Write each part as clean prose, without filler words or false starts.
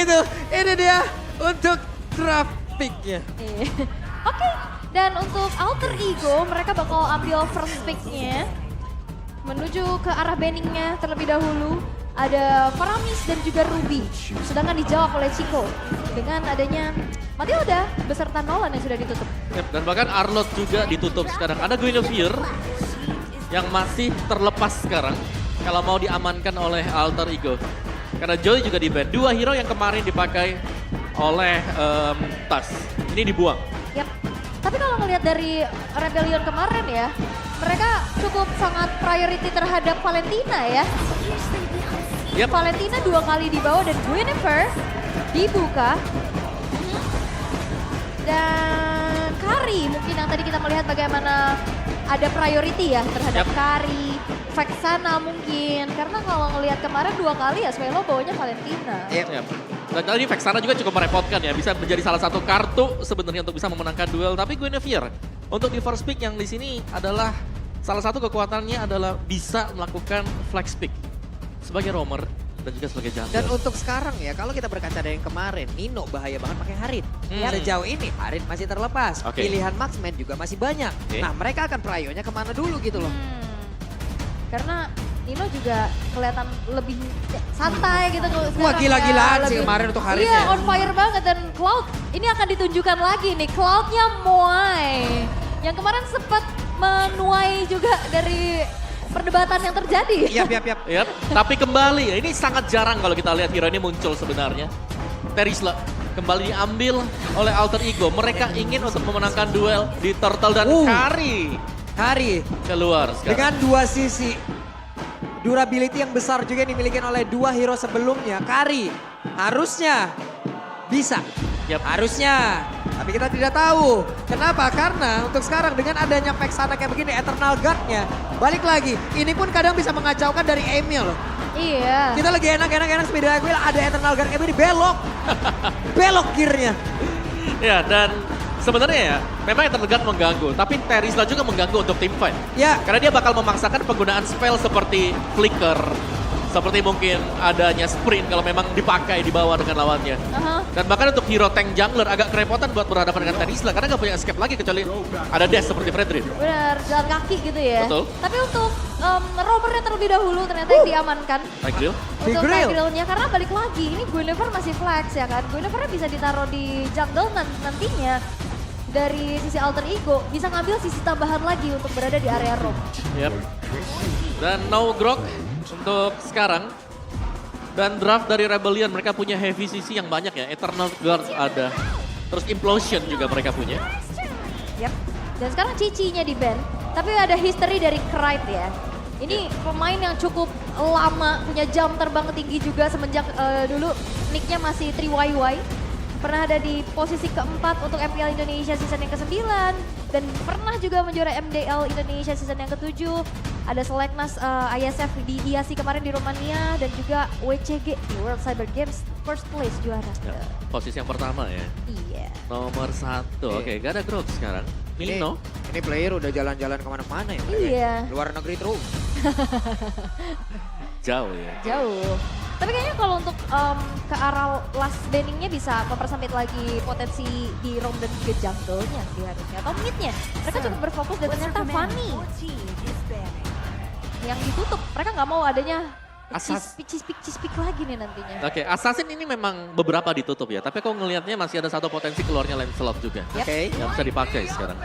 begitu. Ini dia untuk draft pick-nya. Iya. Oke, dan untuk Alter Ego mereka bakal ambil first pick-nya. Menuju ke arah banningnya terlebih dahulu. Ada Faramis dan juga Ruby. Sedangkan dijawab oleh Chico. Dengan adanya Matilda beserta Nolan yang sudah ditutup. Yep, dan bahkan Arlott juga ditutup sekarang. Ada Guinevere yang masih terlepas sekarang. Kalau mau diamankan oleh Alter Ego. Karena Joy juga di-ban. Dua hero yang kemarin dipakai oleh Tas. Ini dibuang. Yap. Tapi kalau ngelihat dari Rebellion kemarin ya, mereka cukup sangat priority terhadap Valentina ya. Yep. Valentina 2 kali dibawa dan Guinevere dibuka. Dan Kari mungkin yang tadi kita melihat bagaimana ada priority ya terhadap Kari. Vexana mungkin, karena kalau ngelihat kemarin 2 kali ya Swelo bawanya Valentina. Yep. Dan tadi Vexana juga cukup merepotkan ya, bisa menjadi salah satu kartu sebenarnya untuk bisa memenangkan duel. Tapi Guinevere untuk di first pick yang di sini adalah salah satu kekuatannya adalah bisa melakukan flex pick sebagai roamer dan juga sebagai jungler. Dan untuk sekarang ya, kalau kita berkaca dari yang kemarin, Nino bahaya banget pakai Harin. Sejauh ini Harin masih terlepas, pilihan marksman juga masih banyak. Nah mereka akan prayonya kemana dulu gitu loh. Karena Nino juga kelihatan lebih santai gitu. Wah gila-gilaan sih kemarin untuk Harin. Iya on fire banget dan Cloud ini akan ditunjukkan lagi nih. Cloudnya Moai. Yang kemarin sempat menuai juga dari perdebatan yang terjadi. Yap. Tapi kembali, ya, ini sangat jarang kalau kita lihat hero ini muncul sebenarnya. Terisla kembali diambil oleh Alter Ego. Mereka ingin untuk memenangkan duel di Turtle dan Kari keluar sekarang. dengan 2 sisi durability yang besar juga yang dimiliki oleh 2 hero sebelumnya. Kari harusnya bisa. Harusnya. Tapi kita tidak tahu. Kenapa? Karena untuk sekarang dengan adanya Vexana kayak begini, Eternal Guard-nya. Balik lagi, ini pun kadang bisa mengacaukan dari Emil loh. Iya. Kita lagi enak-enak speed wheel, ada Eternal Guard Emil di belok. Belok gearnya. Ya, dan sebenarnya ya, memang Eternal Guard mengganggu. Tapi Terisla juga mengganggu untuk team fight. Ya. Karena dia bakal memaksakan penggunaan spell seperti Flicker. Seperti mungkin adanya sprint kalau memang dipakai di bawah dengan lawannya. Dan bahkan untuk hero tank jungler agak kerepotan buat berhadapan dengan Terisla. Karena gak punya escape lagi kecuali ada dash seperti Fredrin. Benar, jalan kaki gitu ya. Betul. Tapi untuk roamernya terlebih dahulu ternyata yang diamankan. Tigreal. Untuk Tigrealnya karena balik lagi, ini Guinevere masih flex ya kan. Guinevere bisa ditaruh di jungle nantinya. Dari sisi Alter Ego bisa ngambil sisi tambahan lagi untuk berada di area roam. Yep. Dan no grok untuk sekarang. Dan draft dari Rebellion mereka punya heavy CC yang banyak ya. Eternal Guard ada. Terus Implosion juga mereka punya. Yep. Dan sekarang Cici-nya di ban. Tapi ada history dari Krite ya. Ini pemain yang cukup lama, punya jam terbang tinggi juga semenjak dulu nicknya masih 3YY. Pernah ada di posisi keempat untuk MPL Indonesia season yang ke-9. Dan pernah juga menjuara MDL Indonesia season yang ke-7. Ada Seleknas ISF di IASI kemarin di Romania. Dan juga WCG di World Cyber Games first place juara. Ya, posisi yang pertama ya. Iya. Nomor 1. Oke, gak ada growth sekarang. Nino. Ini player udah jalan-jalan kemana-mana ya. Iya. Luar negeri terus. Jauh ya. Jauh. Tapi kayaknya kalau untuk ke arah last banningnya bisa mempersempit lagi potensi di roam dan juga jungle-nya sih harusnya. Atau mid-nya. Mereka cukup berfokus dan ternyata Fanny yang ditutup. Mereka nggak mau adanya cispik lagi nih nantinya. Oke, Assassin ini memang beberapa ditutup ya. Tapi aku ngelihatnya masih ada satu potensi keluarnya Lancelot juga. Oke. Yang bisa dipakai sekarang.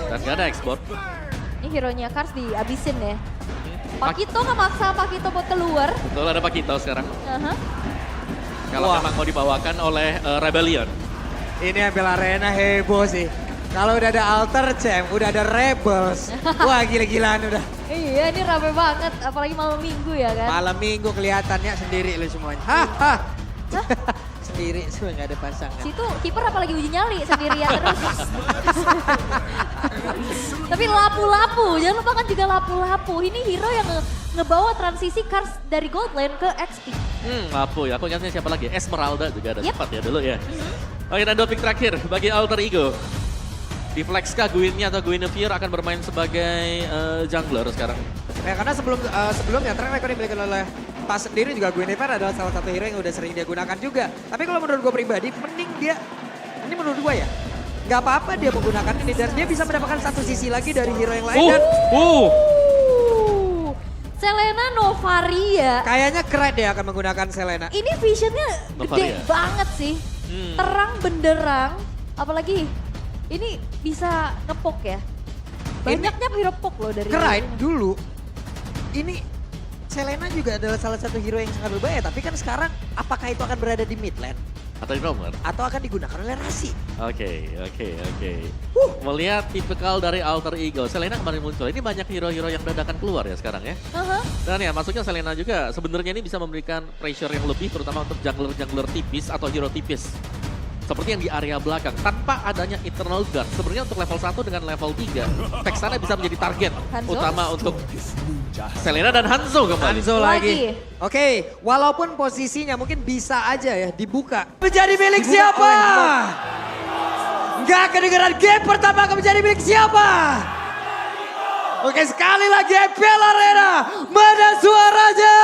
Dan gak ada export. Ini hero-nya Kars dihabisin ya. Pakito nggak maksa Pakito buat keluar. Betul, ada Pakito sekarang. Kalau memang mau dibawakan oleh Rebellion. Ini ambil arena heboh sih. Kalau udah ada Alter Champ, udah ada Rebels. Wah gila-gilaan udah. Iya ini rame banget, apalagi malam minggu ya kan. Malam minggu kelihatannya sendiri lu semuanya. Hah? Sendiri semua nggak ada pasangan. Situ kiper apalagi uji nyali sendirian terus. Tapi lapu-lapu, jangan lupa kan juga lapu-lapu. Ini hero yang ngebawa transisi Kars dari gold lane ke XP. Lapu ya, aku ingatnya siapa lagi? Esmeralda juga ada sempat ya dulu ya. Oke, dan dua pick terakhir bagi Alter Ego. Di flex kah Gwynnya atau Guinevere akan bermain sebagai jungler sekarang? Ya karena sebelumnya track record dimiliki oleh Pas sendiri juga Guinevere adalah salah satu hero yang udah sering dia gunakan juga. Tapi kalau menurut gue pribadi, mending dia, ini menurut gue ya, nggak apa-apa dia menggunakan ini. Dan dia bisa mendapatkan satu sisi lagi dari hero yang lain. Dan Selena Novaria. kayaknya keren dia akan menggunakan Selena. Ini visionnya gede Novaria. banget sih. Terang benderang, apalagi ini bisa ngepok ya. Banyaknya hero pok loh dari Keren dulu, ini Selena juga adalah salah satu hero yang sangat berbahaya. Tapi kan sekarang apakah itu akan berada di mid lane? Atau di roamer? Atau akan digunakan oleh Rasi? Oke. Melihat tipikal dari Alter Ego, Selena kemarin muncul. Ini banyak hero-hero yang dadakan keluar ya sekarang ya. Dan ya masuknya Selena juga sebenarnya ini bisa memberikan pressure yang lebih terutama untuk jungler-jungler tipis atau hero tipis. Seperti yang di area belakang, tanpa adanya Eternal Guard. Sebenarnya untuk level 1 dengan level 3, Vexana bisa menjadi target Hanzo? utama untuk Selena dan Hanzo kembali. Hanzo lagi. Oke, walaupun posisinya mungkin bisa aja ya dibuka. Menjadi milik siapa? Nggak kedengeran game pertama akan menjadi milik siapa? Oke, sekali lagi EPL Arena. Mana suaranya?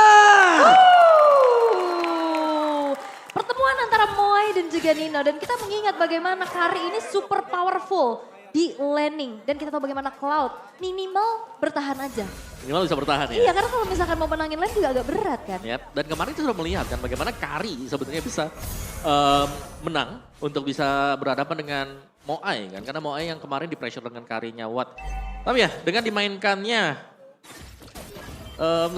Pertemuan antara Moai dan juga Nino. Dan kita mengingat bagaimana Kari ini super powerful di laning. Dan kita tahu bagaimana Cloud minimal bertahan aja. Minimal bisa bertahan ya. Iya, karena kalau misalkan mau menangin lane juga agak berat kan. Yap. Dan kemarin kita sudah melihat kan bagaimana Kari sebenarnya bisa menang untuk bisa berhadapan dengan Moai kan. Karena Moai yang kemarin di pressure dengan Karinya Watt. Tapi ya dengan dimainkannya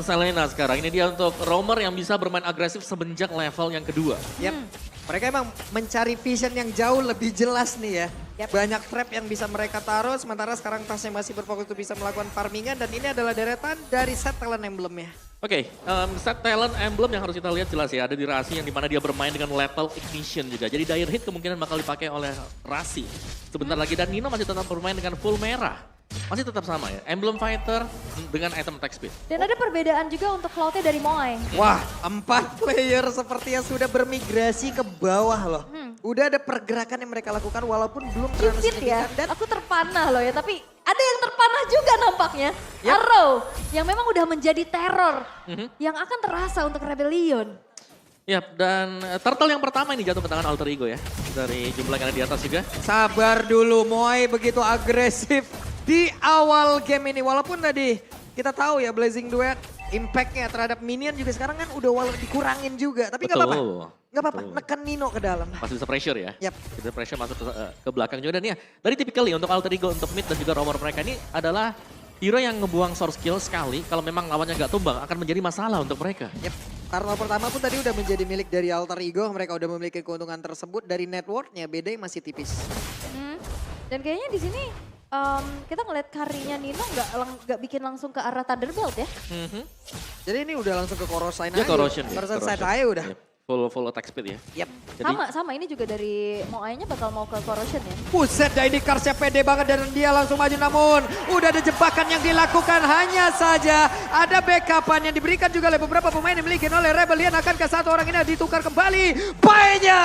Selena sekarang, ini dia untuk roamer yang bisa bermain agresif semenjak level yang kedua. Yap. Mereka emang mencari vision yang jauh lebih jelas nih ya. Banyak trap yang bisa mereka taruh, sementara sekarang tasnya masih berfokus untuk bisa melakukan farmingan. Dan ini adalah deretan dari set talent emblemnya. Oke, set talent emblem yang harus kita lihat jelas ya. Ada di Rasi yang dimana dia bermain dengan lethal ignition juga. Jadi dire hit kemungkinan bakal dipakai oleh Rasi sebentar lagi. Dan Nino masih tetap bermain dengan full merah. Masih tetap sama ya, emblem fighter dengan item attack speed. Dan ada perbedaan juga untuk Cloud-nya dari Moai. Wah, 4 player sepertinya sudah bermigrasi ke bawah loh. Udah ada pergerakan yang mereka lakukan walaupun belum terlalu Fit ya, signifikan. Dan aku terpanah loh ya, tapi ada yang terpanah juga nampaknya. Yap. Arrow yang memang udah menjadi teror yang akan terasa untuk Rebellion. Yap, dan turtle yang pertama ini jatuh ke tangan Alter Ego ya. Dari jumlah yang ada di atas juga. sabar dulu, Moai begitu agresif di awal game ini. Walaupun tadi kita tahu ya Blazing Duet impact-nya terhadap minion juga sekarang kan udah dikurangin juga. Tapi nggak apa-apa, nggak apa-apa, neken Nino ke dalam. Masih bisa pressure ya. Yap. Bisa pressure masuk ke belakang juga. Dan ya, dari typically untuk Alter Ego, untuk mid dan juga roamer mereka ini adalah hero yang ngebuang source kill sekali. Kalau memang lawannya nggak tumbang akan menjadi masalah untuk mereka. Yap. Turtle pertama pun tadi udah menjadi milik dari Alter Ego. Mereka udah memiliki keuntungan tersebut. Dari network-nya beda yang masih tipis. Dan kayaknya di sini kita ngeliat Karinya Nino nggak bikin langsung ke arah Thunderbolt ya. Jadi ini udah langsung ke Corrosion Dia aja. corrosion ya. Corrosion side corrosion. aja udah. Yep. Full attack speed ya. Yap. Jadi, Sama ini juga dari Moai-nya bakal mau ke Corrosion ya. Buset, Daini Karsnya pede banget dan dia langsung maju, namun udah ada jebakan yang dilakukan. Hanya saja ada backupan yang diberikan juga oleh beberapa pemain yang dimiliki oleh Rebellion. Akankah satu orang ini ditukar kembali? Pai-nya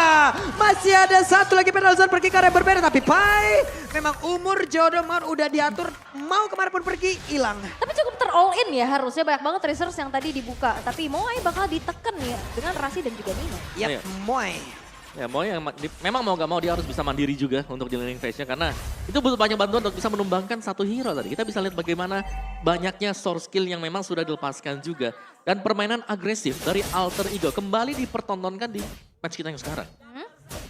masih ada satu lagi penalti zone pergi ke arah yang berbeda, tapi Pai memang umur jodoh udah diatur, mau kemana pun pergi hilang. Tapi cukup all in ya, harusnya banyak banget resource yang tadi dibuka. Tapi Moai bakal diteken ya dengan Rasi dan juga Nino. Yap, Iya. Moai. ya mau yang memang mau gak mau dia harus bisa mandiri juga untuk di laning phase-nya. Karena itu butuh banyak bantuan untuk bisa menumbangkan satu hero tadi. Kita bisa lihat bagaimana banyaknya source skill yang memang sudah dilepaskan juga. Dan permainan agresif dari Alter Ego kembali dipertontonkan di match kita yang sekarang.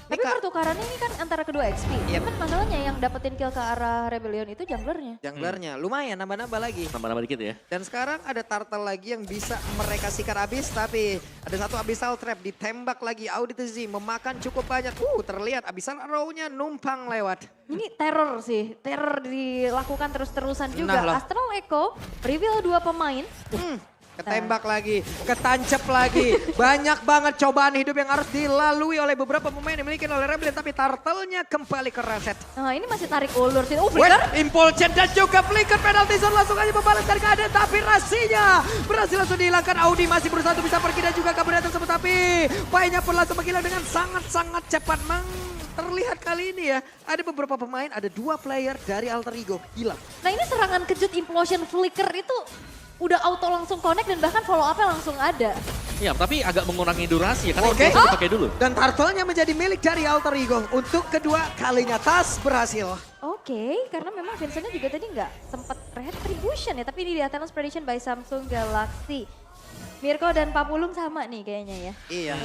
Tapi pertukarannya ini kan antara kedua XP. Yep. Kan masalahnya yang dapetin kill ke arah Rebellion itu junglernya. Junglernya lumayan nambah-nambah lagi. Nambah-nambah dikit ya. Dan sekarang ada Turtle lagi yang bisa mereka sikat habis, tapi ada satu Abyssal Trap ditembak lagi. Auditzy memakan cukup banyak. Terlihat Abyssal Arrow-nya numpang lewat. Ini teror sih, teror dilakukan terus-terusan juga. Nah loh. Astral Echo, reveal 2 pemain. Ketembak lagi, ketancap lagi. Banyak banget cobaan hidup yang harus dilalui oleh beberapa pemain yang dimiliki oleh Rebellion. Tapi Turtle-nya kembali ke reset. Nah ini masih tarik ulur sih. Oh Flicker. Impulsion dan juga Flicker penalti zone langsung aja membalas dari keadaan. Tapi Rasinya berhasil langsung dihilangkan. Audi masih berusaha untuk bisa pergi dan juga kabur tersebut. Tapi Pai-nya pun langsung menghilang dengan sangat-sangat cepat. Terlihat kali ini ya, ada beberapa pemain, ada 2 player dari Alter Ego hilang. Nah ini serangan kejut Implosion Flicker itu udah auto langsung connect dan bahkan follow up-nya langsung ada. Ya, tapi agak mengurangi durasi ya, karena Oke. itu dipakai dulu. Dan turtle-nya menjadi milik dari Alter Ego. Untuk kedua kalinya Tas berhasil. Oke, karena memang Vincent-nya juga tadi nggak sempat retribution ya, tapi ini di Athenos Prediction by Samsung Galaxy. Mirko dan Papulung sama nih kayaknya ya. Iya.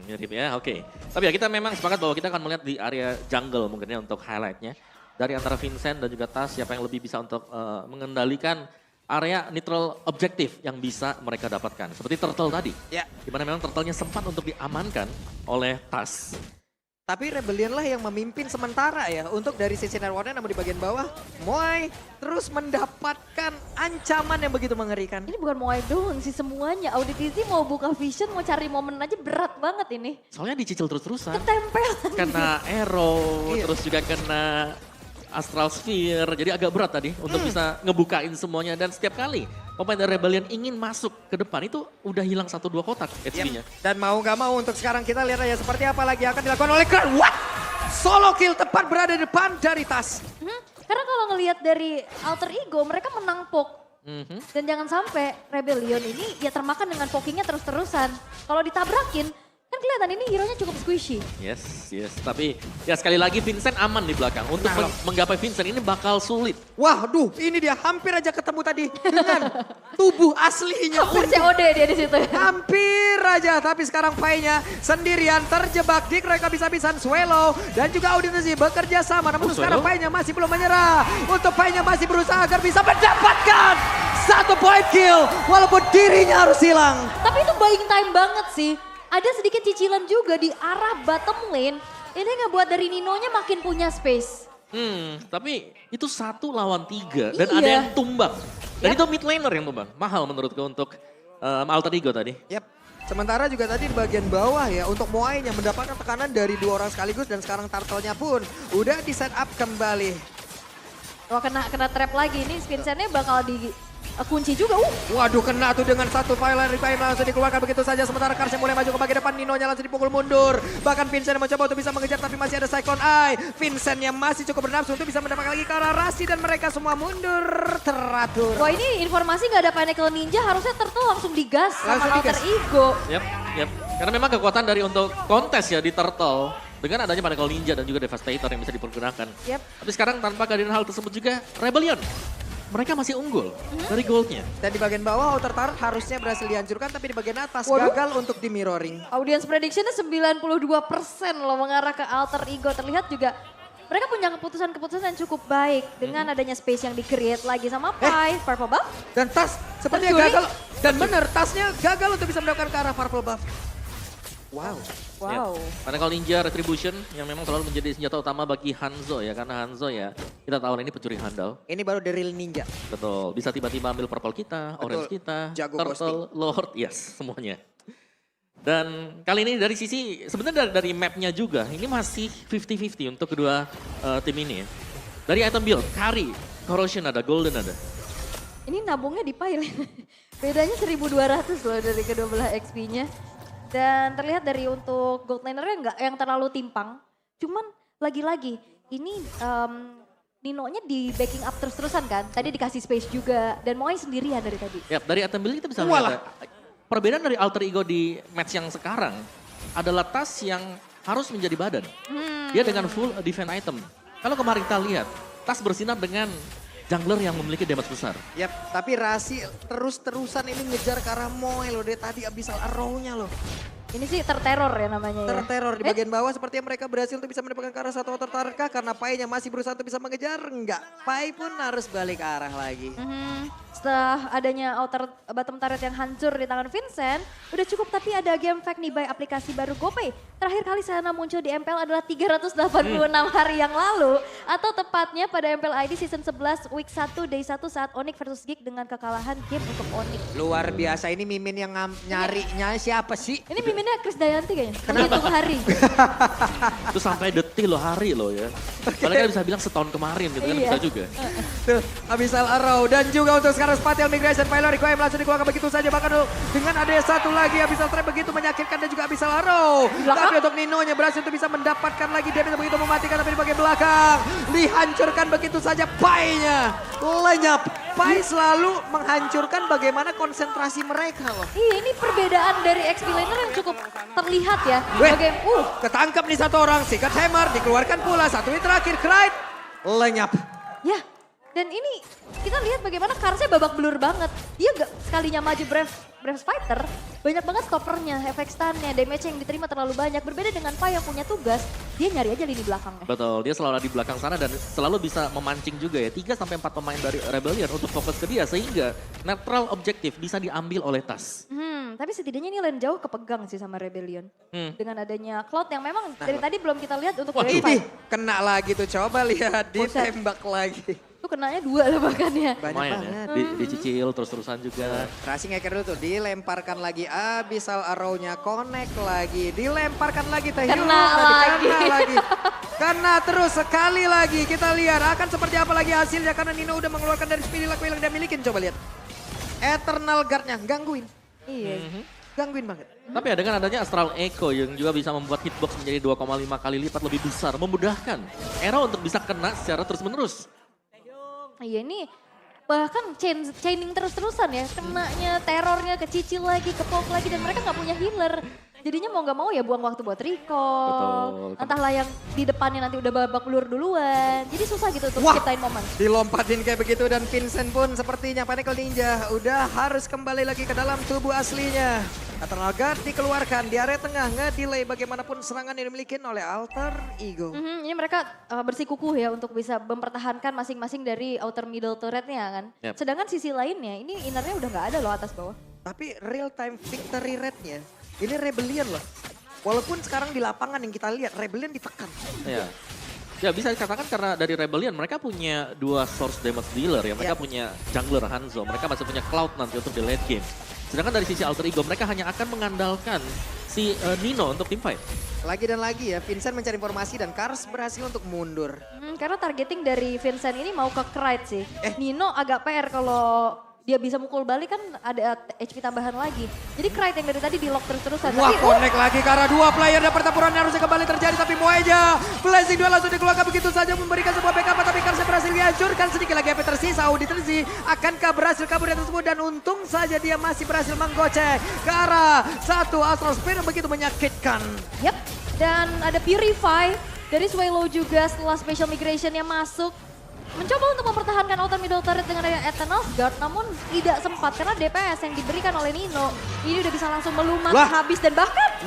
Mirip ya, oke. Tapi ya kita memang sepakat bahwa kita akan melihat di area jungle mungkin ya untuk highlightnya. Dari antara Vincent dan juga Tas, siapa yang lebih bisa untuk mengendalikan area neutral objektif yang bisa mereka dapatkan. Seperti Turtle tadi. Ya. Dimana memang Turtle-nya sempat untuk diamankan oleh Tas. Tapi Rebellion lah yang memimpin sementara ya untuk dari sisi networknya, namun di bagian bawah Moai terus mendapatkan ancaman yang begitu mengerikan. Ini bukan Moai doang sih semuanya. Auditisi mau buka vision, mau cari momen aja berat banget ini. Soalnya dicicil terus-terusan. Ketempel. Kena arrow, Iya. terus juga kena Astral Sphere. Jadi agak berat tadi untuk bisa ngebukain semuanya. Dan setiap kali pemain dari Rebellion ingin masuk ke depan itu udah hilang 1-2 kotak HP-nya. Dan mau gak mau untuk sekarang kita lihat aja seperti apa lagi akan dilakukan oleh Kran. What? Solo kill tepat berada di depan dari Tas. Karena kalau ngelihat dari Alter Ego, mereka menang poke. Dan jangan sampai Rebellion ini ya termakan dengan pokingnya terus-terusan. Kalau ditabrakin, kan kelihatan ini hero-nya cukup squishy. Yes. Tapi ya sekali lagi Vincent aman di belakang. Untuk menggapai Vincent ini bakal sulit. Wah, duh, ini dia hampir aja ketemu tadi dengan tubuh aslinya. Hampir COD dia di situ. Hampir aja, tapi sekarang Pai-nya sendirian terjebak di kehabis-habisan Swallow dan juga Auditisi bekerja sama. Namun sekarang Pai-nya masih belum menyerah. Untuk Pai-nya masih berusaha agar bisa mendapatkan 1 point kill walaupun dirinya harus hilang. Tapi itu buying time banget sih. Ada sedikit cicilan juga di arah bottom lane. Ini ngebuat dari Ninonya makin punya space. Tapi itu 1 lawan 3 dan Iya. ada yang tumbang. Dan itu mid laner yang tumbang. Mahal menurutku untuk Alter Ego tadi. Yap. Sementara juga tadi di bagian bawah ya untuk Moai yang mendapatkan tekanan dari 2 orang sekaligus dan sekarang Turtle-nya pun udah di set up kembali. Wah kena trap lagi. Ini Vincent-nya bakal kunci juga. Waduh, kena tuh dengan 1 file revive langsung dikeluarkan begitu saja. Sementara Karsnya mulai maju ke bagian depan, Ninonya langsung dipukul mundur. Bahkan Vincent mencoba untuk bisa mengejar tapi masih ada Cyclone Eye. Vincent yang masih cukup bernafsu untuk bisa mendapatkan lagi ke arah Rasi dan mereka semua mundur teratur. Wah ini informasi nggak ada Pinnacle Ninja, harusnya Turtle langsung digas Langsung sama digas. Alter Ego. Yap. Karena memang kekuatan dari untuk kontes ya di Turtle. Dengan adanya Pinnacle Ninja dan juga Devastator yang bisa dipergunakan. Yap. Tapi sekarang tanpa kehadiran hal tersebut juga Rebellion. Mereka masih unggul dari goldnya. Dan di bagian bawah Outer Turret harusnya berhasil dihancurkan tapi di bagian atas Waduh. gagal untuk di mirroring. Audience predictionnya 92% loh mengarah ke Alter Ego. Terlihat juga mereka punya keputusan-keputusan yang cukup baik dengan adanya space yang di-create lagi sama Pai, Purple Buff. Dan Tas sepertinya Tercuri. gagal. Dan benar tasnya gagal untuk bisa mendapatkan ke arah Purple Buff. Wow. Wow. Pinnacle Ninja Retribution yang memang selalu menjadi senjata utama bagi Hanzo ya. Karena Hanzo ya kita tahu ini pencuri handal. Ini baru The Real Ninja. Betul, bisa tiba-tiba ambil purple kita, Betul. orange kita, Jago turtle, lord, yes semuanya. Dan kali ini dari sisi, sebenarnya dari mapnya juga, ini masih 50-50 untuk kedua tim ini ya. Dari item build, Kari, Corrosion ada, Golden ada. Ini nabungnya di Pai. Bedanya 1.200 loh dari kedua belah XP-nya. Dan terlihat dari untuk gold lanernya nggak yang terlalu timpang. Cuman lagi-lagi ini Ninonya di backing up terus-terusan kan. Tadi dikasih space juga dan Moai sendirian dari tadi. Ya, dari item build kita bisa Walah. lihat ya, perbedaan dari Alter Ego di match yang sekarang adalah Tas yang harus menjadi badan. Dia dengan full defense item. Kalau kemarin kita lihat, Tas bersinar dengan jungler yang memiliki damage besar. Yap, tapi Rasi terus-terusan ini ngejar ke arah Moai loh. Dia tadi abyssal arrow-nya loh. Ini sih terteror ya namanya ya. Terteror di bagian bawah sepertinya mereka berhasil untuk bisa mendapatkan ke arah 1 Outer Turret kah? Karena Pai-nya masih berusaha untuk bisa mengejar. Enggak, Pai pun harus balik ke arah lagi. Setelah adanya outer bottom turret yang hancur di tangan Vincent, udah cukup tapi ada game fact nih by aplikasi baru GoPay. Terakhir kali Sana muncul di MPL adalah 386 hari yang lalu. Atau tepatnya pada MPL ID Season 11 Week 1 Day 1 saat Onyx versus Geek dengan kekalahan game untuk Onyx. Luar biasa, ini Mimin yang nyarinya siapa sih? Ini miminnya Chris Dayanti kayaknya, menghitung hari. Itu sampai detik loh, hari loh ya. Padahal kan bisa bilang setahun kemarin gitu kan, Iya. bisa juga. Tuh, abyssal arrow dan juga untuk sekarang Spatial Migration Pylon Requiem langsung dikeluarkan begitu saja. Bahkan dengan ada satu lagi abyssal trap begitu menyakitkan dan juga abyssal arrow. belakang. Tapi untuk Ninonya berhasil untuk bisa mendapatkan lagi damage begitu mematikan tapi di bagian belakang. Dihancurkan begitu saja Pai-nya. Lenyap Pai selalu menghancurkan bagaimana konsentrasi mereka loh. Iya, ini perbedaan dari XP laner yang cukup terlihat ya. Weh, ketangkap nih satu orang, Secret Hammer dikeluarkan pula, satu hit terakhir, Krite lenyap. Ya, dan ini kita lihat bagaimana Karsnya babak belur banget. Dia gak sekalinya maju Brave Fighter, banyak banget stoppernya, efek stunnya, damage yang diterima terlalu banyak. Berbeda dengan Pai yang punya tugas, dia nyari aja lini belakangnya. Betul, dia selalu ada di belakang sana dan selalu bisa memancing juga ya. 3-4 pemain dari Rebellion untuk fokus ke dia sehingga netral objektif bisa diambil oleh Tas. Tapi setidaknya ini lane jauh kepegang sih sama Rebellion. Dengan adanya Cloud yang memang dari tadi belum kita lihat untuk Ini verify. kena lagi tuh, coba lihat ditembak lagi. Itu kenanya 2 lah bahkan ya. Banyak Lumayan banget. ya, dicicil terus-terusan juga. Racing Hacker dulu tuh, dilemparkan lagi Abyssal Arrow-nya, connect lagi, dilemparkan lagi Taehyung. Kena lagi. Kena terus sekali lagi, kita lihat akan seperti apa lagi hasilnya karena Nino udah mengeluarkan dari Spirit Lock yang dia milikin, coba lihat. Eternal Guard-nya, gangguin, Iya. gangguin banget. Tapi ya dengan adanya Astral Echo yang juga bisa membuat hitbox menjadi 2,5 kali lipat lebih besar, memudahkan Arrow untuk bisa kena secara terus-menerus. Iya ini bahkan chaining terus-terusan ya. Kenanya, terornya, kecicil lagi, kepok lagi dan mereka nggak punya healer. Jadinya mau nggak mau ya buang waktu buat recall. Betul. Entahlah yang di depannya nanti udah babak belur duluan. Jadi susah gitu untuk Wah, ciptain momen. dilompatin kayak begitu dan Vincent pun sepertinya Pinnacle Ninja udah harus kembali lagi ke dalam tubuh aslinya. Eternal Guard dikeluarkan di area tengah, nge-delay bagaimanapun serangan yang dimiliki oleh Alter Ego. Ini mereka bersikukuh ya untuk bisa mempertahankan masing-masing dari outer middle turretnya kan. Yep. Sedangkan sisi lainnya ini innernya udah nggak ada loh atas bawah. Tapi real time victory rate-nya ini Rebellion loh. Walaupun sekarang di lapangan yang kita lihat Rebellion ditekan. Ya. Ya bisa dikatakan karena dari Rebellion mereka punya 2 source damage dealer ya. Mereka punya jungler Hanzo, mereka masih punya Cloud nanti untuk di late game. Sedangkan dari sisi Alter Ego mereka hanya akan mengandalkan si Nino untuk team fight. Lagi dan lagi ya, Vincent mencari informasi dan Kars berhasil untuk mundur. Karena targeting dari Vincent ini mau ke Krite sih. Nino agak PR kalau dia bisa mukul balik kan ada HP tambahan lagi. Jadi Krite yang dari tadi di lock terus-terusan. Wah, Tapi, connect lagi ke arah 2 player dan pertempuran yang harusnya kembali terjadi. Tapi Moeja, Blazing Duel langsung dikeluarkan begitu saja memberikan sebuah backup. Tapi Kars berhasil dihancurkan, sedikit lagi HP tersisa. Audi Terzi akankah berhasil kabur dari tersebut dan untung saja dia masih berhasil menggocek ke arah satu Astral Spirit yang begitu menyakitkan. Yep, dan ada Purify dari Swallow juga setelah Special Migration-nya masuk. Mencoba untuk mempertahankan outer middle turret dengan adanya Eternal Guard, namun tidak sempat karena DPS yang diberikan oleh Nino ini udah bisa langsung melumat habis dan bahkan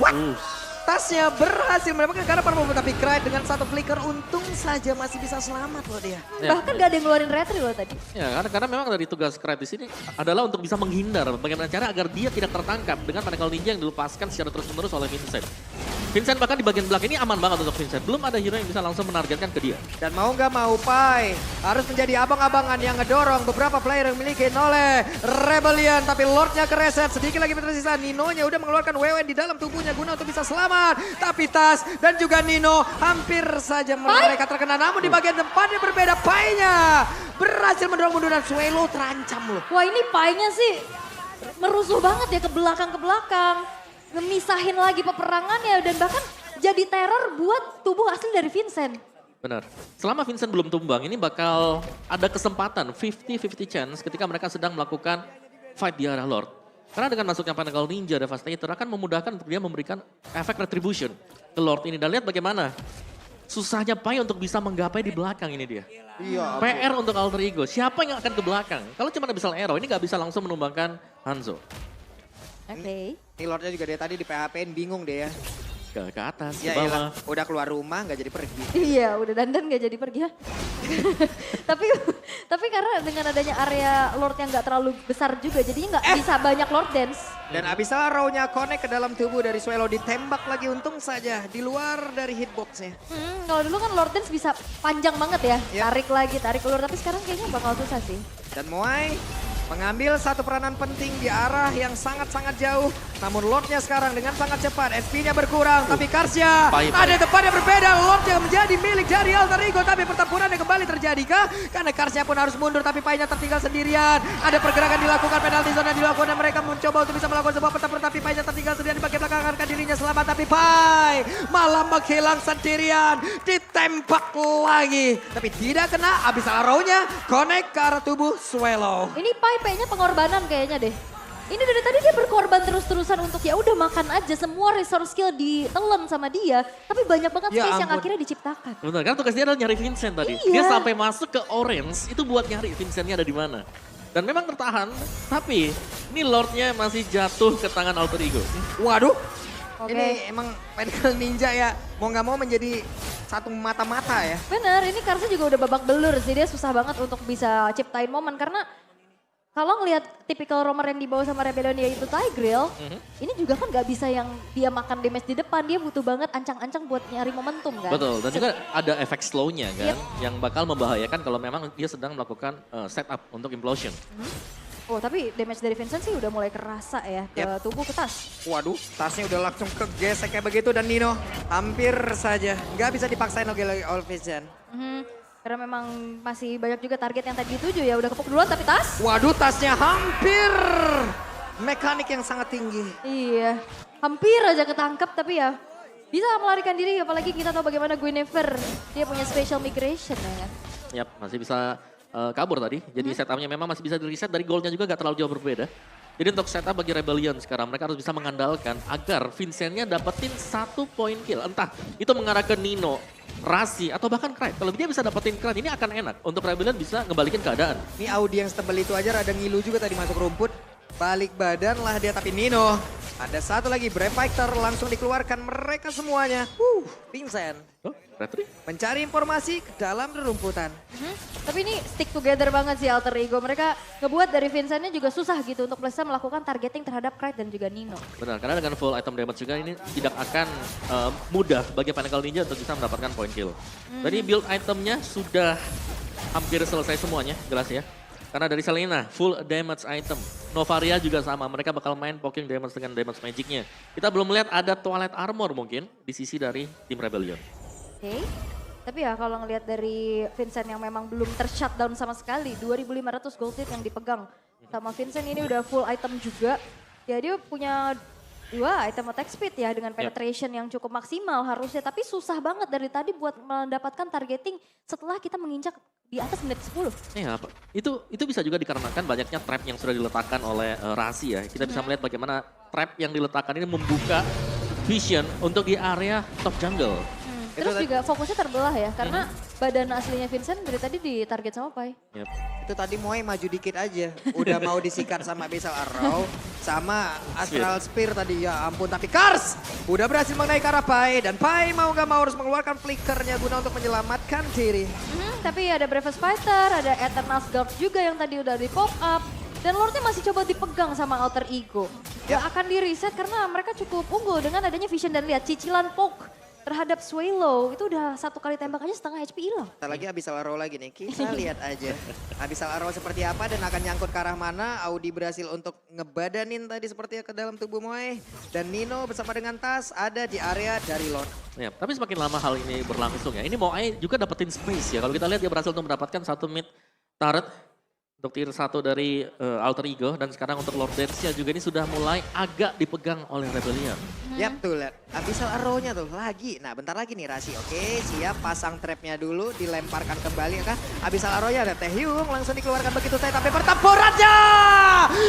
Tasnya berhasil mendapatkan karena performa tapi Krite dengan satu flicker untung saja masih bisa selamat loh dia. bahkan gak ada yang ngeluarin retry loh tadi. Ya karena memang dari tugas Krite di sini adalah untuk bisa menghindar bagaimana cara agar dia tidak tertangkap dengan Pinnacle Ninja yang dilepaskan secara terus-menerus oleh Vincent. Vincent bahkan di bagian belakang ini aman banget untuk Vincent. Belum ada hero yang bisa langsung menargetkan ke dia. Dan mau nggak mau Pai harus menjadi abang-abangan yang ngedorong beberapa player yang dimiliki oleh Rebellion. Tapi Lordnya kereset, sedikit lagi tersisa. Ninonya udah mengeluarkan WW di dalam tubuhnya guna untuk bisa selamat. Tapi Tas dan juga Nino hampir saja mereka terkena. Namun di bagian depannya berbeda. Pai-nya berhasil mendorong mundur dan Swallow terancam loh. Wah ini Pai-nya sih merusuh banget ya ke belakang ngemisahin lagi peperangannya dan bahkan jadi teror buat tubuh asli dari Vincent. Benar. Selama Vincent belum tumbang ini bakal ada kesempatan 50-50 chance ketika mereka sedang melakukan fight di arah Lord. Karena dengan masuknya Pinnacle Ninja Devastator akan memudahkan untuk dia memberikan efek retribution ke Lord ini. Dan lihat bagaimana susahnya Pai untuk bisa menggapai di belakang ini dia. Iya. PR untuk Alter Ego, siapa yang akan ke belakang? Kalau cuma Abyssal Arrow ini nggak bisa langsung menumbangkan Hanzo. Oke. Ini Lordnya juga dia tadi di PHP-in bingung deh ya. Ke atas, ke Ya bawah. udah keluar rumah nggak jadi pergi. Iya, udah dandan gak jadi pergi ya. tapi karena dengan adanya area Lord yang gak terlalu besar juga, jadinya gak bisa banyak Lord Dance. Dan Abyssal Arrow-nya connect ke dalam tubuh dari Swallow, ditembak lagi untung saja di luar dari hitbox-nya. Kalau dulu kan Lord Dance bisa panjang banget ya, Yep. tarik lagi, tarik keluar. Tapi sekarang kayaknya bakal susah sih. Dan Moai mengambil satu peranan penting di arah yang sangat-sangat jauh. Namun Lordnya sekarang dengan sangat cepat, SP-nya berkurang. Tapi Karsya ada tempat yang berbeda. Lordnya menjadi milik dari Alter Ego. Tapi pertempuran yang kembali terjadi kah? Karena Karsya pun harus mundur, tapi Pai-nya tertinggal sendirian. Ada pergerakan dilakukan, penalti zone yang dilakukan. Dan mereka mencoba untuk bisa melakukan sebuah pertempuran. Tapi Pai-nya tertinggal sendirian di bagian belakang. Akan dirinya selamat, tapi Pai malah menghilang sendirian. Ditembak lagi. Tapi tidak kena, Abyssal Arrow-nya connect ke arah tubuh Swallow. Ini Pai-nya pengorbanan kayaknya deh. Ini dari tadi dia berkorban terus-terusan untuk ya udah makan aja, semua resource skill ditelan sama dia. Tapi banyak banget Ya space yang ampun. akhirnya diciptakan. Benar, kan tugas dia adalah nyari Vincent tadi. Iya. Dia sampai masuk ke Orange itu buat nyari Vincentnya ada di mana. Dan memang tertahan, tapi ini Lordnya masih jatuh ke tangan Alter Ego. Waduh, Oke. ini emang Pinnacle Ninja ya, mau nggak mau menjadi satu mata-mata ya. Bener, ini Karsya juga udah babak belur sih. Dia susah banget untuk bisa ciptain momen karena kalau ngelihat tipikal roamer yang dibawa sama Rebellion yaitu Tigreal, ini juga kan nggak bisa yang dia makan damage di depan, dia butuh banget ancang-ancang buat nyari momentum kan. Betul, dan juga ada efek slow-nya kan, Yep. yang bakal membahayakan kalau memang dia sedang melakukan setup untuk implosion. Oh tapi damage dari Vincent sih udah mulai kerasa ya ke tubuh, ke tas. Waduh, tasnya udah langsung kegesek kayak begitu dan Nino hampir saja nggak bisa dipaksain lagi All Vision. Karena memang masih banyak juga target yang tadi dituju ya, udah kepuk duluan tapi tas. Waduh, tasnya hampir mekanik yang sangat tinggi. Iya, hampir aja ketangkep tapi ya bisa melarikan diri, apalagi kita tahu bagaimana Guinevere, dia punya special migration ya kan. Yap, masih bisa kabur tadi. Jadi setupnya memang masih bisa di-reset, dari goalnya juga gak terlalu jauh berbeda. Jadi untuk setup bagi Rebellion sekarang mereka harus bisa mengandalkan agar Vincentnya dapetin 1 point kill. Entah itu mengarah ke Nino, Rasi, atau bahkan Kraid. Kalau dia bisa dapetin Kraid ini akan enak untuk Rebellion bisa ngebalikin keadaan. Ini Audi yang tebel itu aja rada ngilu juga tadi masuk rumput. Balik badan lah dia, tapi Nino. Ada satu lagi, Brave Fighter langsung dikeluarkan mereka semuanya. Vincent Oh, Retri? mencari informasi ke dalam rerumputan. Tapi ini stick together banget sih Alter Ego, mereka ngebuat dari Vincentnya juga susah gitu untuk bisa melakukan targeting terhadap Kraid dan juga Nino. Benar, karena dengan full item damage juga ini tidak akan mudah bagi Pinnacle Ninja untuk bisa mendapatkan point kill. Jadi build itemnya sudah hampir selesai semuanya, jelas ya. Karena dari Selena, full damage item. Novaria juga sama, mereka bakal main poking damage dengan damage magicnya. Kita belum melihat ada Twilight Armor mungkin di sisi dari tim Rebellion. Oke. Tapi ya kalau ngelihat dari Vincent yang memang belum ter-shutdown sama sekali, 2.500 gold lead yang dipegang sama Vincent ini udah full item juga. Ya dia punya 2 item attack speed ya dengan penetration yang cukup maksimal harusnya. Tapi susah banget dari tadi buat mendapatkan targeting setelah kita menginjak di atas menit 10. Ya, itu bisa juga dikarenakan banyaknya trap yang sudah diletakkan oleh Rasi ya. Kita bisa melihat bagaimana trap yang diletakkan ini membuka vision untuk di area top jungle. Terus juga fokusnya terbelah ya, karena badan aslinya Vincent dari tadi ditarget sama Pai. Yep. Itu tadi Moe maju dikit aja. Udah mau disikat sama Abyssal Arrow. Sama Astral Spear tadi, ya ampun. Tapi Kars udah berhasil mengenai ke arah Pai. Dan Pai mau gak mau harus mengeluarkan flickernya guna untuk menyelamatkan diri. Tapi ada Bravest Fighter, ada Eternal Guard juga yang tadi udah di pop up. Dan Lordnya masih coba dipegang sama Alter Ego. Gak akan di reset karena mereka cukup unggul dengan adanya vision dan lihat cicilan poke terhadap Swallow. Itu udah 1 kali tembak aja setengah HP hilang. Kita lagi Abyssal Arrow lagi nih, kita lihat aja. Abyssal Arrow seperti apa dan akan nyangkut ke arah mana. Audi berhasil untuk ngebadanin tadi sepertinya ke dalam tubuh Moe. Dan Nino bersama dengan Tas ada di area dari Lord. Ya, tapi semakin lama hal ini berlangsung ya. Ini Moai juga dapetin space ya. Kalau kita lihat dia berhasil untuk mendapatkan 1 mid turret untuk tier 1 dari Alter Ego. Dan sekarang untuk Lord Dance-nya juga ini sudah mulai agak dipegang oleh Rebellion. Yap tuh lihat, Abyssal Arrow-nya tuh lagi. Nah bentar lagi nih Rasi, oke siap pasang trapnya dulu, dilemparkan kembali ya kan. Abyssal Arrow-nya ada Taehyung langsung dikeluarkan begitu saja, tapi pertempurannya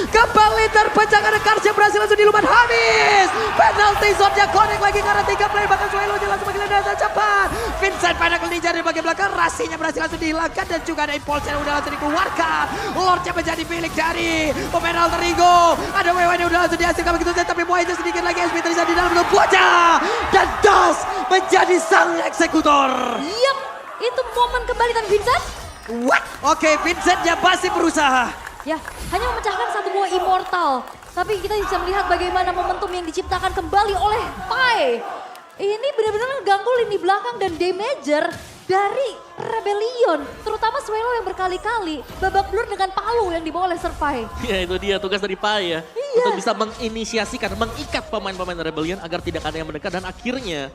kembali terpecah karena Karsya berhasil langsung dilumat habis. Penalty zone-nya connect lagi karena 3 player bahkan Swallow-nya langsung bagi ledakan cepat. Vincent Pinnacle Ninja dari bagian belakang, Rasinya berhasil langsung dihilangkan dan juga ada impulse yang udah langsung dikeluarkan. Lordnya menjadi milik dari pemain Alter Ego. Ada WW yang udah langsung dihasilkan begitu saja, tapi Moe sedikit lagi SP terisa di dalam bocah dan Das menjadi sang eksekutor. Yap, itu momen kembalikan Vincent. What? Oke, Vincentnya masih berusaha. Ya, hanya memecahkan 1 buah immortal. Tapi kita bisa melihat bagaimana momentum yang diciptakan kembali oleh Pai. Ini benar-benar ganggu lini belakang dan damager dari Rebellion. Terutama Swelo yang berkali-kali babak belur dengan palu yang dibawa oleh Serpai. Ya itu dia tugas dari Pai ya. Iya. Untuk bisa menginisiasikan, mengikat pemain-pemain Rebellion agar tidak ada yang mendekat. Dan akhirnya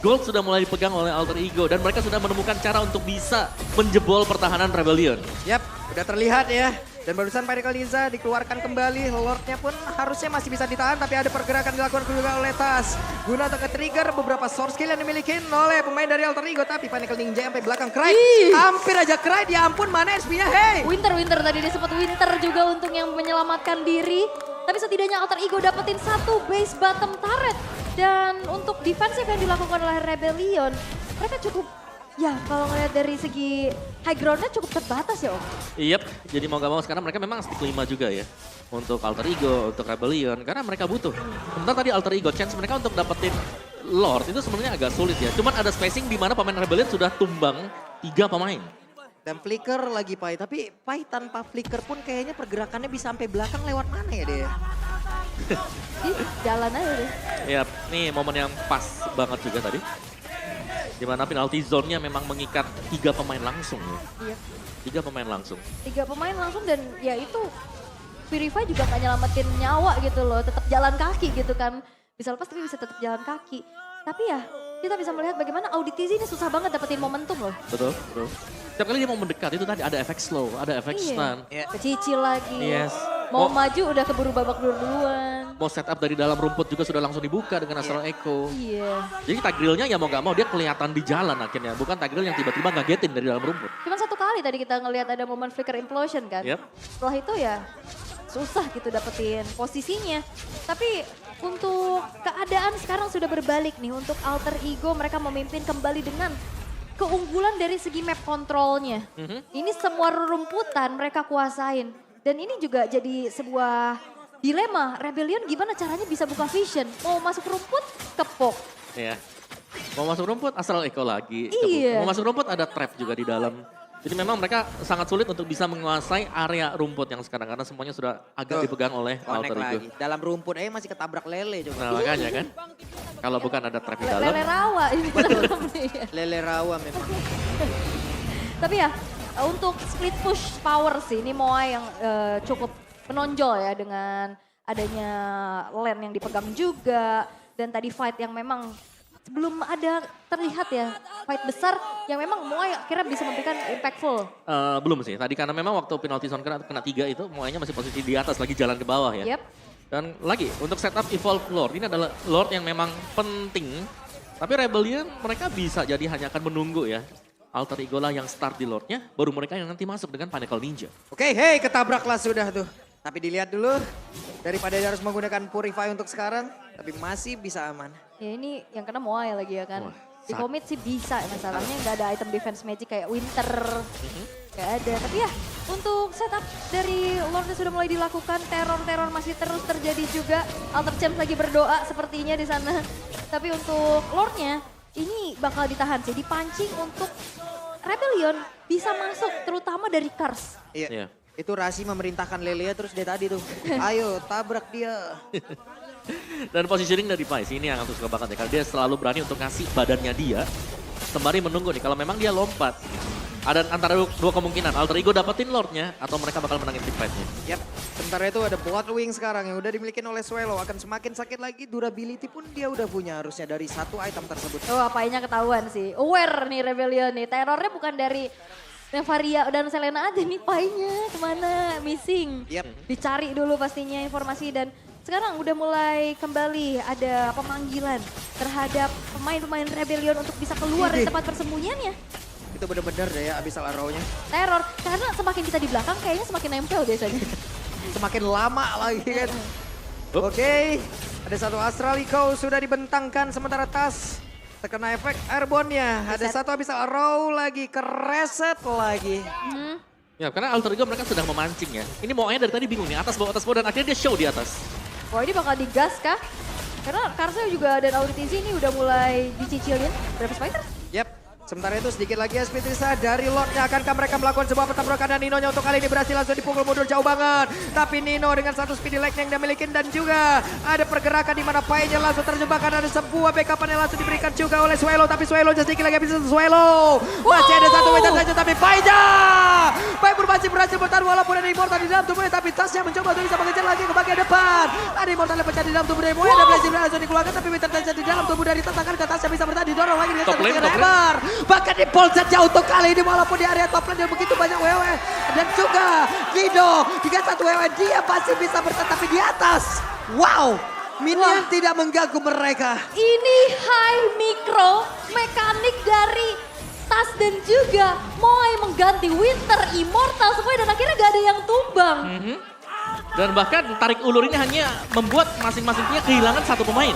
Gold sudah mulai dipegang oleh Alter Ego. Dan mereka sudah menemukan cara untuk bisa menjebol pertahanan Rebellion. Yap, udah terlihat ya. Dan barusan Pinnacle Ninja dikeluarkan kembali. Lordnya pun harusnya masih bisa ditahan. Tapi ada pergerakan dilakukan juga oleh Tas. Guna untuk ke-trigger beberapa source skill yang dimiliki oleh pemain dari Alter Ego. Tapi Pinnacle Ninja sampai belakang Cry. Hampir aja Cry, ya ampun mana SP-nya, hey. Winter tadi dia sempat Winter juga untuk yang menyelamatkan diri. Tapi setidaknya Alter Ego dapetin satu base bottom turret. Dan untuk defensif yang dilakukan oleh Rebellion, mereka cukup, ya kalau ngeliat dari segi high groundnya cukup terbatas ya Om. Yep, jadi mau gak mau sekarang mereka memang stick 5 juga ya. Untuk Alter Ego, untuk Rebellion, karena mereka butuh. Sementara tadi Alter Ego, chance mereka untuk dapetin Lord itu sebenarnya agak sulit ya. Cuman ada spacing di mana pemain Rebellion sudah tumbang 3 pemain. Dan flicker lagi Pai, tapi Pai tanpa flicker pun kayaknya pergerakannya bisa sampai belakang lewat mana ya dia? Jalan aja deh. Ya, nih momen yang pas banget juga tadi. Dimana penalty zone-nya memang mengikat 3 pemain langsung ya. Iya. 3 pemain langsung. 3 pemain langsung dan ya itu Purify juga gak nyelamatin nyawa gitu loh. Tetap jalan kaki gitu kan. Bisa lepas tapi bisa tetap jalan kaki. Tapi ya kita bisa melihat bagaimana Auditizi ini susah banget dapetin momentum loh. Betul, betul. Setiap kali dia mau mendekat itu tadi ada efek slow, ada efek stun. Iya. Kecicil lagi. Yes. Mau maju udah keburu babak belur duluan. Mau setup dari dalam rumput juga sudah langsung dibuka dengan Astral Echo. Iya. Jadi tag drill-nya ya mau gak mau dia kelihatan di jalan akhirnya. Bukan tag drill yang tiba-tiba ngagetin dari dalam rumput. Cuma satu kali tadi kita ngelihat ada momen flicker implosion kan. Yep. Setelah itu ya susah gitu dapetin posisinya. Tapi untuk keadaan sekarang sudah berbalik nih. Untuk Alter Ego mereka memimpin kembali dengan keunggulan dari segi map kontrolnya. Ini semua rumputan mereka kuasain. Dan ini juga jadi sebuah dilema. Rebellion gimana caranya bisa buka vision. Mau masuk rumput, kepok. Iya. Mau masuk rumput Astral Echo lagi. Iya. Mau masuk rumput ada trap juga di dalam. Jadi memang mereka sangat sulit untuk bisa menguasai area rumput yang sekarang. Karena semuanya sudah agak dipegang oleh Connect Alter Ego. lagi. Dalam rumput masih ketabrak lele juga. Nah makanya kan. Kalau bukan ada trap di dalam. Lele rawa ini. Lele rawa memang. Tapi ya untuk split push power sih ini Moai yang cukup menonjol ya dengan adanya lane yang dipegang juga. Dan tadi fight yang memang belum ada terlihat ya fight besar yang memang Moai akhirnya bisa memberikan impactful. Belum sih, tadi karena memang waktu penalty zone kena 3 itu Moai-nya masih posisi di atas lagi jalan ke bawah ya. Yep. Dan lagi untuk setup evolve Lord, ini adalah Lord yang memang penting. Tapi Rebellion mereka bisa jadi hanya akan menunggu ya. Alter Ego lah yang start di Lordnya, baru mereka yang nanti masuk dengan Pinnacle Ninja. Oke, hey ketabraklah sudah tuh. Tapi dilihat dulu, daripada dia harus menggunakan Purify untuk sekarang, tapi masih bisa aman. Ya ini yang kena Moai lagi ya kan. Wah, Di commit sih bisa masalahnya nggak ada item defense magic kayak Winter. Nggak ada. Tapi ya untuk setup dari Lordnya sudah mulai dilakukan. Teror-teror masih terus terjadi juga. Alter Champs lagi berdoa sepertinya di sana. Tapi untuk Lordnya ini bakal ditahan sih. Dipancing untuk Rebellion bisa masuk terutama dari Kars. Iya. Iya. Itu Rasi memerintahkan Lelea terus dia tadi tuh. Ayo tabrak dia. Dan positioning dari Pais ini yang aku suka banget ya. Karena dia selalu berani untuk ngasih badannya dia. Sembari menunggu nih kalau memang dia lompat. Ada antara dua kemungkinan. Alter Ego dapetin Lordnya atau mereka bakal menangin big fight-nya. Yap, sementara itu ada Bloodwing sekarang yang udah dimiliki oleh Swelo. Akan semakin sakit lagi, durability pun dia udah punya harusnya dari satu item tersebut. Oh apainya ketahuan sih. Aware nih Rebellion nih. Terornya bukan dari Nevaria dan Selena aja nih. Painya kemana? Missing. Yap. Dicari dulu pastinya informasi dan sekarang udah mulai kembali ada pemanggilan terhadap pemain-pemain Rebellion untuk bisa keluar dari tempat persembunyiannya. Itu bener-bener deh ya Abyssal Arrow-nya. Teror, karena semakin kita di belakang kayaknya semakin nempel biasanya. Semakin lama lagi kan. Oke, ada satu Astral Echo sudah dibentangkan sementara Tas terkena efek airborne-nya. Ada satu Abyssal Arrow lagi, kereset lagi. Ya karena Alter Ego mereka sudah memancing ya. Ini maunya dari tadi bingung nih, atas bawah dan akhirnya dia show di atas. Wah ini bakal digas kah? Karena Karsel juga dan Auditizi ini udah mulai dicicilin. Berapa spider? Yap, Sementara itu sedikit lagi SP Trisa dari Lordnya. Akankah mereka melakukan sebuah pertabrakan dan Ninonya untuk kali ini berhasil langsung dipukul mundur jauh banget. Tapi Nino dengan satu speedy leg yang dia miliki dan juga ada pergerakan di mana Pai-nya langsung terjebak karena ada sebuah backupan yang langsung diberikan juga oleh Swelo. Tapi Swelo sedikit lagi habis itu Swelo. Masih ada satu meter saja tapi Pai-nya. Pai pun masih berhasil bertahan walaupun ada Immortal di dalam tubuhnya. Tapi tasnya mencoba untuk bisa mengejar lagi ke bagian depan. Ada Immortal yang pecah di dalam tubuh dari Moe. Ada Blazing langsung dikeluarkan tapi meter saja di dalam tubuh dari tantangan ke tasnya bisa bertahan didorong lagi dengan satu lebar. Bahkan di polset jauh untuk kali ini walaupun di area top lane begitu banyak WW. Dan juga Guido dengan satu WW dia masih bisa bertahan tapi di atas. Wow, minion tidak mengganggu mereka. Ini high micro mekanik dari Tas dan juga Moe mengganti Winter, Immortal semuanya dan akhirnya gak ada yang tumbang. Dan bahkan tarik ulur ini hanya membuat masing-masing punya kehilangan satu pemain.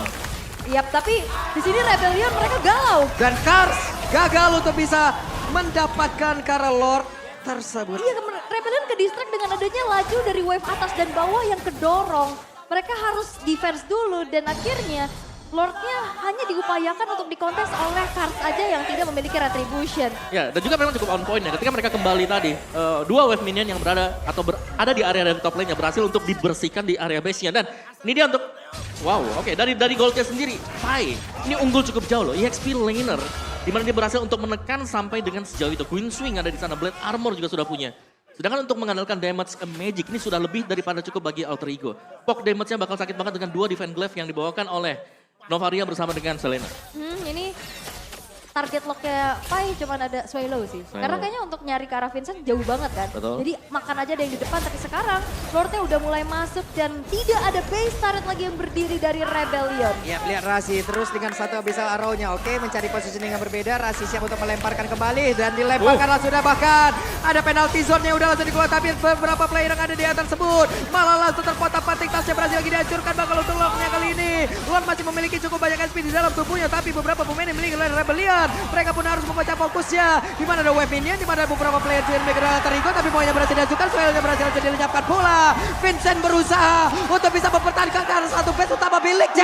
Yap, tapi di sini Rebellion mereka galau. Dan Kars gagal untuk bisa mendapatkan Kara Lord tersebut. Iya, Rebellion ke distract dengan adanya laju dari wave atas dan bawah yang kedorong. Mereka harus defense dulu dan akhirnya Lordnya hanya diupayakan untuk dikontes oleh Kars aja yang tidak memiliki retribution. Ya, dan juga memang cukup on point ya. Ketika mereka kembali tadi, dua wave minion yang berada atau ada di area dari top lane-nya berhasil untuk dibersihkan di area base-nya. Dan ini dia untuk, wow, oke, dari goldnya sendiri, Pai, ini unggul cukup jauh loh. EXP laner, di mana dia berhasil untuk menekan sampai dengan sejauh itu. Queen Swing ada di sana, Blade Armor juga sudah punya. Sedangkan untuk mengandalkan damage magic ini sudah lebih daripada cukup bagi Alter Ego. Poke damage-nya bakal sakit banget dengan dua Divine Glaive yang dibawakan oleh Novaria bersama dengan Selena. Ini target locknya Pai cuma ada Swallow sih. Karena kayaknya untuk nyari ke arah Vincent jauh banget kan. Betul. Jadi makan aja ada yang di depan, tapi sekarang Lordnya udah mulai masuk dan tidak ada base turret lagi yang berdiri dari Rebellion. Ya, lihat Rasi terus dengan satu abyssal arrow-nya. Oke, mencari positioning yang berbeda. Rasi siap untuk melemparkan kembali dan dilemparkan sudah bahkan ada penalty zone-nya udah langsung dikeluarkan. Tapi beberapa player yang ada di atas tersebut malah langsung terpotak-patik. Tasnya berhasil lagi dihancurkan bakal untuk Lord-nya kali ini. Lord masih memiliki cukup banyak SP di dalam tubuhnya, tapi beberapa pemain yang dimiliki oleh Rebellion mereka pun harus membaca fokusnya. Di mana ada wave minion, di mana ada beberapa player yang mereka terigo, tapi maunya berhasil dihancurkan. Soalnya berhasil dilenyapkan pula. Vincent berusaha untuk bisa mempertahankan satu base utama miliknya.